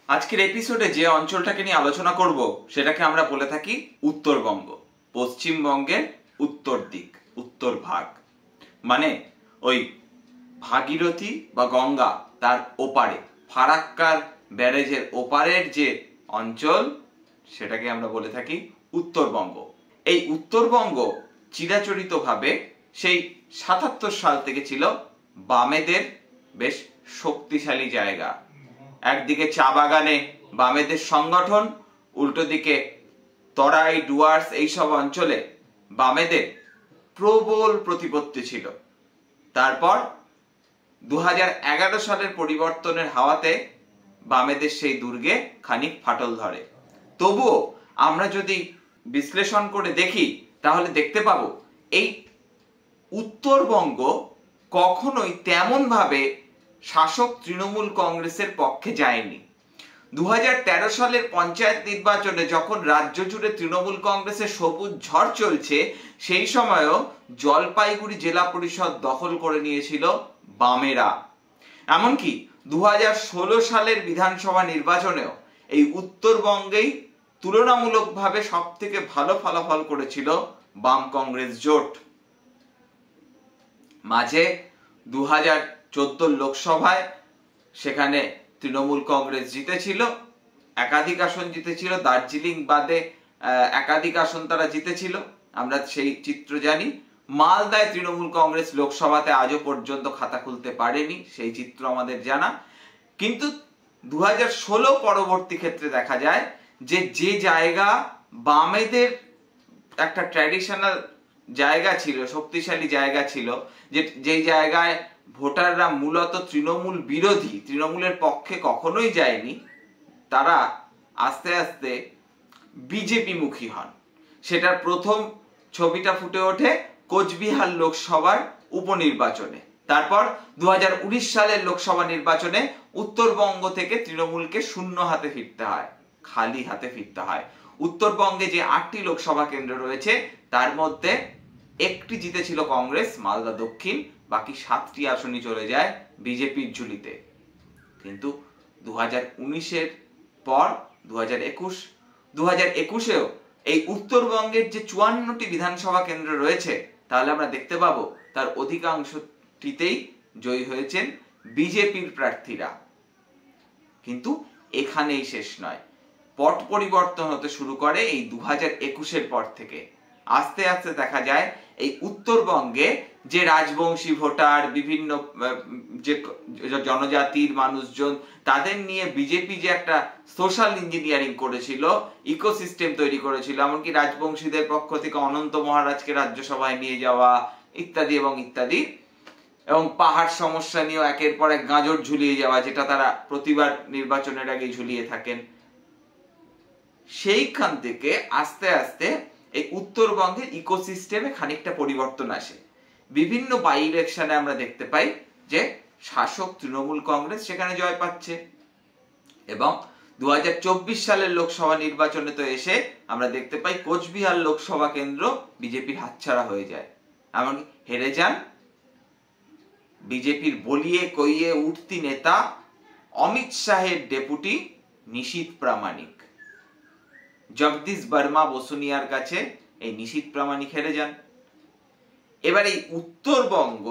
আজকের এপিসোডে যে অঞ্চলটাকে নিয়ে আলোচনা করব সেটাকে আমরা বলে থাকি উত্তরবঙ্গ। পশ্চিমবঙ্গের উত্তর দিক, উত্তর ভাগ, মানে ওই ভাগীরথী বা গঙ্গা তার ওপারে, ফারাক্কার ব্যারেজের ওপারের যে অঞ্চল সেটাকে আমরা বলে থাকি উত্তরবঙ্গ। এই উত্তরবঙ্গ চিরাচরিতভাবে সেই ৭৭ সাল থেকে ছিল বামেদের বেশ শক্তিশালী জায়গা। একদিকে চা বাগানে বামেদের সংগঠন, উল্টো দিকে তরাই, ডুয়ার্স এইসব অঞ্চলে বামেদের প্রবল প্রতিপত্তি ছিল। তারপর ২০১১ সালের পরিবর্তনের হাওয়াতে বামেদের সেই দুর্গে খানিক ফাটল ধরে। তবুও আমরা যদি বিশ্লেষণ করে দেখি তাহলে দেখতে পাবো এই উত্তরবঙ্গ কখনোই তেমন ভাবে শাসক তৃণমূল কংগ্রেসের পক্ষে যায়নি। ২০১৩ সালের পঞ্চায়েত নির্বাচনে যখন রাজ্য জুড়ে তৃণমূল কংগ্রেসের সবুজ ঝড় চলছে, সেই সময়ও জলপাইগুড়ি জেলা পরিষদ দখল করে নিয়েছিল বামেরা। এমনকি ২০১৬ সালের বিধানসভা নির্বাচনেও এই উত্তরবঙ্গেই তুলনামূলকভাবে সব থেকে ভালো ফলাফল করেছিল বাম কংগ্রেস জোট। মাঝে ২০১৪ লোকসভায় সেখানে তৃণমূল কংগ্রেস জিতেছিল, একাধিক আসন জিতেছিল, দার্জিলিং বাদে একাধিক আসন তারা জিতেছিল, আমরা সেই চিত্র জানি। মালদায় তৃণমূল কংগ্রেস লোকসভাতে আজও পর্যন্ত খাতা খুলতে পারেনি, সেই চিত্র আমাদের জানা। কিন্তু ২০১৬ পরবর্তী ক্ষেত্রে দেখা যায় যে যে জায়গা বামেদের একটা ট্র্যাডিশনাল জায়গা ছিল, শক্তিশালী জায়গা ছিল, যে জায়গায় ভোটাররা মূলত তৃণমূল বিরোধী, তৃণমূলের পক্ষে কখনোই যায়নি, তারা আস্তে আস্তে বিজেপি মুখী হন। সেটার প্রথম ছবিটা ফুটে ওঠে কোচবিহার লোকসভার উপনির্বাচনে। তারপর ২০১৯ সালের লোকসভা নির্বাচনে উত্তরবঙ্গ থেকে তৃণমূলকে শূন্য হাতে ফিরতে হয়, খালি হাতে ফিরতে হয়। উত্তরবঙ্গে যে ৮টি লোকসভা কেন্দ্র রয়েছে তার মধ্যে একটি জিতেছিল কংগ্রেস, মালদা দক্ষিণ, বাকি ৭টি আসনই চলে যায় বিজেপির ঝুলিতে। কিন্তু ২০১৯-এর পর ২০২১-এও এই উত্তরবঙ্গের যে ৫৪টি বিধানসভা কেন্দ্র রয়েছে তাহলে আমরা দেখতে পাবো তার অধিকাংশটিতেই জয়ী হয়েছেন বিজেপির প্রার্থীরা। কিন্তু এখানেই শেষ নয়, পট পরিবর্তন হতে শুরু করে এই ২০২১-এর পর থেকে। আস্তে আস্তে দেখা যায় এই উত্তরবঙ্গে যে রাজবংশী ভোটার, বিভিন্ন যে জনজাতির মানুষজন, তাদের নিয়ে বিজেপি যে একটা সোশ্যাল ইঞ্জিনিয়ারিং করেছিল, ইকোসিস্টেম তৈরি করেছিল, এমনকি রাজবংশীদের পক্ষ থেকে অনন্ত মহারাজকে রাজ্যসভায় নিয়ে যাওয়া ইত্যাদি এবং ইত্যাদি, এবং পাহাড় সমস্যা নিয়েও একের পর এক গাজর ঝুলিয়ে যাওয়া, যেটা তারা প্রতিবার নির্বাচনের আগে ঝুলিয়ে থাকেন। সেইখান থেকে আস্তে আস্তে এই উত্তরবঙ্গের ইকোসিস্টেমে খানিকটা পরিবর্তন আসে। বিভিন্ন বাই ইলেকশনে আমরা দেখতে পাই যে শাসক তৃণমূল কংগ্রেস সেখানে জয় পাচ্ছে, এবং ২০২৪ সালের লোকসভা নির্বাচনে তো এসে আমরা দেখতে পাই কোচবিহার লোকসভা কেন্দ্র বিজেপির হাতছাড়া হয়ে যায়, এমনকি হেরে যান বিজেপির বলিয়ে কইয়ে উঠতি নেতা অমিত শাহের ডেপুটি নিশীথ প্রামাণিক। জগদীশ বর্মা বসুনিয়ার কাছে এই নিশীথ প্রামাণিক হেরে যান। এবার এই উত্তরবঙ্গ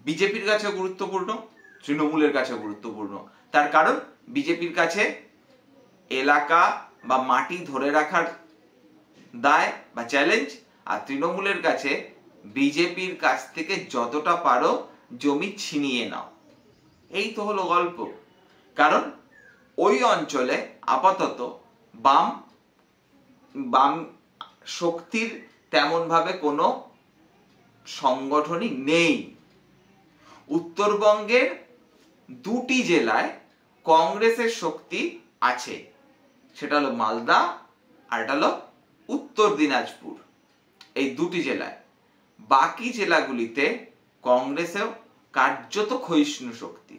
বিজেপির কাছে গুরুত্বপূর্ণ, তৃণমূলের কাছে গুরুত্বপূর্ণ। তার কারণ বিজেপির কাছে এলাকা বা মাটি ধরে রাখার দায় বা চ্যালেঞ্জ, আর তৃণমূলের কাছে বিজেপির কাছ থেকে যতটা পারো জমি ছিনিয়ে নাও। এই তো হলো গল্প। কারণ ওই অঞ্চলে আপাতত বাম শক্তির তেমন ভাবে কোনো সংগঠনই নেই। উত্তরবঙ্গের ২টি জেলায় কংগ্রেসের শক্তি আছে, সেটা হলো মালদা আর এটা হলো উত্তর দিনাজপুর। এই ২টি জেলায়, বাকি জেলাগুলিতে কংগ্রেসেও কার্যত ক্ষয়িষ্ণু শক্তি,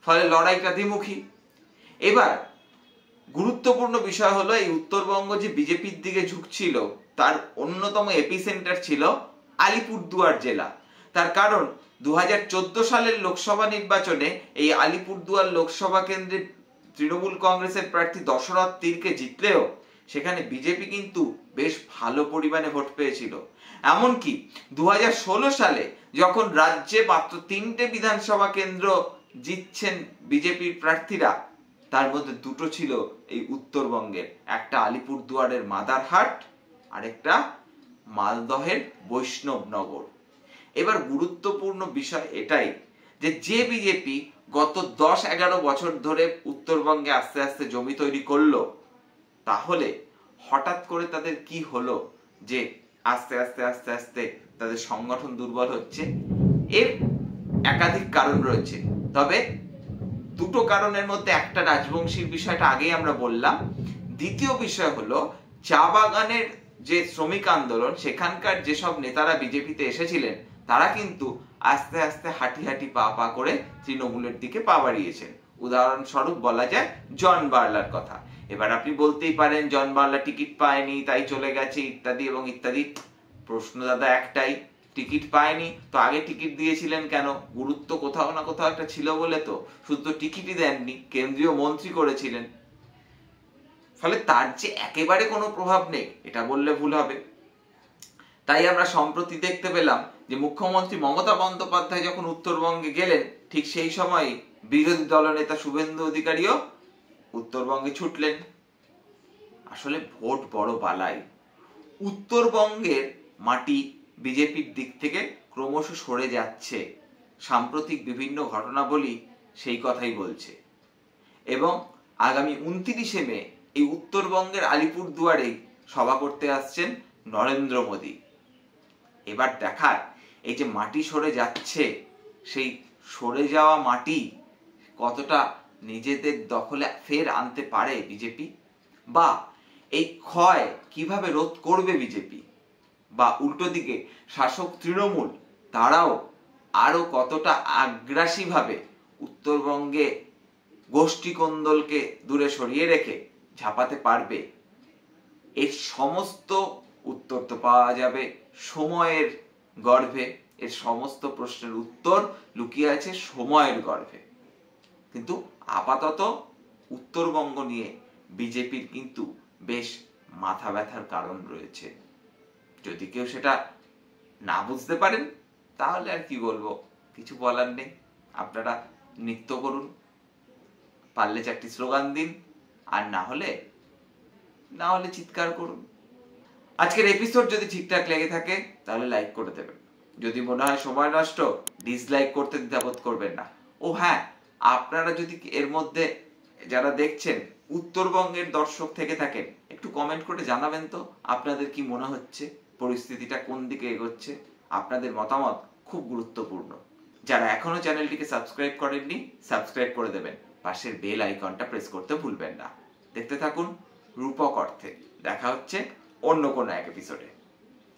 ফলে লড়াইটা দ্বিমুখী। এবার গুরুত্বপূর্ণ বিষয় হলো এই উত্তরবঙ্গ যে বিজেপির দিকে ঝুঁকছিল তার অন্যতম এপিসেন্টার ছিল আলিপুরদুয়ার জেলা। তার কারণ 2014 সালের লোকসভা নির্বাচনে এই আলিপুরদুয়ার লোকসভা কেন্দ্রে তৃণমূল কংগ্রেসের প্রার্থী দশরথ তীরকে জিতলেও সেখানে বিজেপি কিন্তু বেশ ভালো পরিমাণে ভোট পেয়েছিল। এমনকি 2016 সালে যখন রাজ্যে মাত্র 3টে বিধানসভা কেন্দ্র জিতছেন বিজেপির প্রার্থীরা, তার মধ্যে দুটো ছিল এই উত্তরবঙ্গের, একটা আলিপুরদুয়ারের মাদারহাট আর একটা মালদহের বৈষ্ণবনগর। এবার গুরুত্বপূর্ণ বিষয় এটাই যে বিজেপি গত 10-11 বছর ধরে উত্তরবঙ্গে আস্তে আস্তে জমি তৈরি করলো, তাহলে হঠাৎ করে তাদের কি হলো যে আস্তে আস্তে আস্তে আস্তে তাদের সংগঠন দুর্বল হচ্ছে? এর একাধিক কারণ রয়েছে, তবে দুটো কারণের মধ্যে একটা রাজবংশীর বিষয়টা আগেই আমরা বললাম। দ্বিতীয় বিষয় হলো চা বাগানের যে শ্রমিক আন্দোলন, সেখানকার যেসব নেতারা বিজেপিতে এসেছিলেন তারা কিন্তু আস্তে আস্তে হাঁটি হাঁটি পা পা করে তৃণমূলের দিকে পা বাড়িয়েছেন। উদাহরণস্বরূপ বলা যায় জন বার্লার কথা। এবার আপনি বলতেই পারেন জন বার্লা টিকিট পায়নি তাই চলে গেছে ইত্যাদি এবং ইত্যাদি। প্রশ্ন দাদা একটাই, টিকিট পায়নি তো আগে টিকিট দিয়েছিলেন কেন? গুরুত্ব কোথাও না কোথাও একটা ছিল বলে তো, শুধু তো টিকিটই দেননি, কেন্দ্রীয় মন্ত্রী করেছিলেন। ফলে তার যে একেবারে কোনো প্রভাব নেই এটা বললে ভুল হবে। তাই আমরা সম্প্রতি দেখতে পেলাম যে মুখ্যমন্ত্রী মমতা বন্দ্যোপাধ্যায় যখন উত্তরবঙ্গে গেলেন, ঠিক সেই সময় বিরোধী দলনেতা শুভেন্দু অধিকারীও উত্তরবঙ্গে ছুটলেন। আসলে ভোট বড় বালাই। উত্তরবঙ্গের মাটি বিজেপির দিক থেকে ক্রমশ সরে যাচ্ছে, সাম্প্রতিক বিভিন্ন ঘটনাবলী সেই কথাই বলছে। এবং আগামী 29শে মে এই উত্তরবঙ্গের আলিপুরদুয়ারেই সভা করতে আসছেন নরেন্দ্র মোদী। এবার দেখার এই যে মাটি সরে যাচ্ছে, সেই সরে যাওয়া মাটি কতটা নিজেদের দখলে ফের আনতে পারে বিজেপি, বা এই ক্ষয় কিভাবে রোধ করবে বিজেপি, বা উল্টো দিকে শাসক তৃণমূল তারাও আরো কতটা আগ্রাসীভাবে উত্তরবঙ্গে গোষ্ঠী কোন্দলকে দূরে সরিয়ে রেখে ঝাঁপাতে পারবে। এর সমস্ত উত্তর তো পাওয়া যাবে সময়ের গর্ভে। এর সমস্ত প্রশ্নের উত্তর লুকিয়ে আছে সময়ের গর্ভে। কিন্তু আপাতত উত্তরবঙ্গ নিয়ে বিজেপির কিন্তু বেশ মাথা ব্যথার কারণ রয়েছে। যদি কেউ সেটা না বুঝতে পারেন তাহলে আর কি বলবো, কিছু বলার নেই। আপনারা নৃত্য করুন, পারলে 4টি স্লোগান দিন, আর না হলে চিৎকার করুন। আজকের এপিসোড যদি ঠিকঠাক লেগে থাকে তাহলে লাইক করে দেবেন। যদি মনে হয় সময় নষ্ট, ডিসলাইক করতে দ্বিধাবোধ করবেন না। ও হ্যাঁ, আপনারা যদি এর মধ্যে যারা দেখছেন উত্তরবঙ্গের দর্শক থেকে থাকেন, একটু কমেন্ট করে জানাবেন তো আপনাদের কি মনে হচ্ছে, পরিস্থিতিটা কোন দিকে এগোচ্ছে। আপনাদের মতামত খুব গুরুত্বপূর্ণ। যারা এখনো চ্যানেলটিকে সাবস্ক্রাইব করেননি, সাবস্ক্রাইব করে দেবেন। পাশের বেল আইকনটা প্রেস করতে ভুলবেন না। দেখতে থাকুন রূপক অর্থে। দেখা হচ্ছে অন্য কোনো এক এপিসোডে।